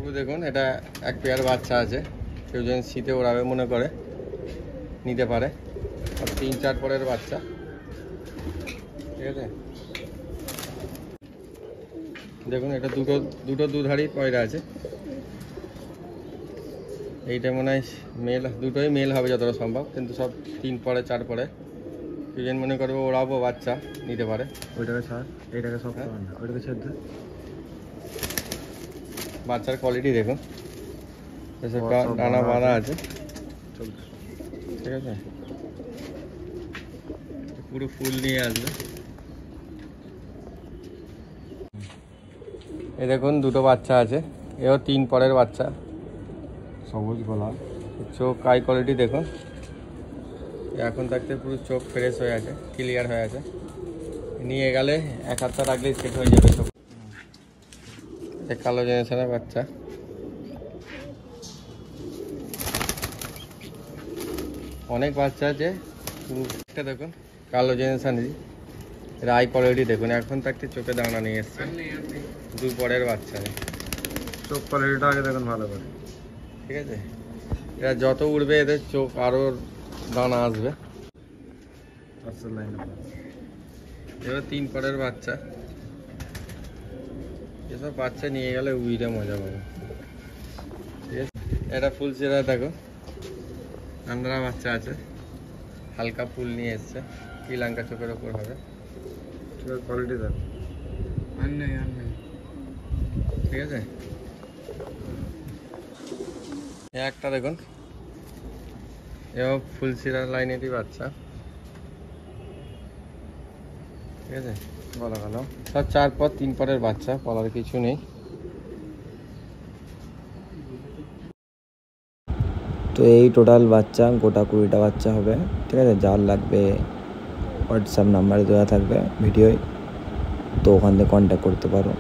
পুরো দেখুন, এটা এক পেয়ার বাচ্চা আছে, কেউ যদি শীতে ওড়াবে মনে করে নিতে পারে। আর 3-4 পরের বাচ্চা, ঠিক আছে। দেখুন এটা দুটো দুধারই পয়রা আছে। এইটা মনে হয় মেল, দুটোই মেল হবে যতটা সম্ভব, কিন্তু সব 3 পরে 4 পরে। কেউ যদি মনে করবে ওড়াবো বাচ্চা নিতে পারে। ওইটাকে ছাড়, এইটাকে সব ওইটাকে ছেড়ে দে। বাচ্চার কোয়ালিটি দেখুন, এসব ডানা বাঁধা আছে, ঠিক আছে। পুরো ফুল নিয়ে আসবে। এই দেখুন দুটো বাচ্চা আছে, এও 3 পরের বাচ্চা, সবুজ গলা, চোখ আই কোয়ালিটি দেখুন। এখন থাকতে পুরো চোখ ফ্রেশ হয়ে আছে, ক্লিয়ার হয়ে আছে। নিয়ে গেলে 1 সপ্তাহ রাখলেই সেট হয়ে যাবে সব। কালো জেনারেশনের বাচ্চা, অনেক বাচ্চা আছে। পুরোটা দেখুন কালো জেনারেশনেরই, এর আই কোয়ালিটি দেখুন। এখন থাকতে চোখে দানা নিয়ে এসছে, 2 পরের বাচ্চা। চোখ কোয়ালিটিটা আগে দেখুন ভালো করে, ঠিক আছে। এরা যত উড়বে এদের চোখ আরও দানা আসবে। এবার 3 পরের বাচ্চা, এসব বাচ্চা নিয়ে গেলে উইরে মজা পাবে, ঠিক আছে। এটা ফুল চেরা দেখো, আন্দ্রা বাচ্চা আছে, হালকা ফুল নিয়ে এসছে, শ্রীলঙ্কা চোখের ওপর হবে। কোয়ালিটি দেখো, ঠিক আছে। একটা দেখুন, এও ফুল চিরা লাইনেরই বাচ্চা, ঠিক আছে। ভালো ভালো সব 4 পর 3 পরের বাচ্চা, বলার কিছু নেই। তো এই টোটাল বাচ্চা গোটা 20টা বাচ্চা হবে, ঠিক আছে। যার লাগবে হোয়াটসঅ্যাপ নাম্বারে দেওয়া থাকবে ভিডিওয়, তো ওখান থেকে কন্ট্যাক্ট করতে পারো।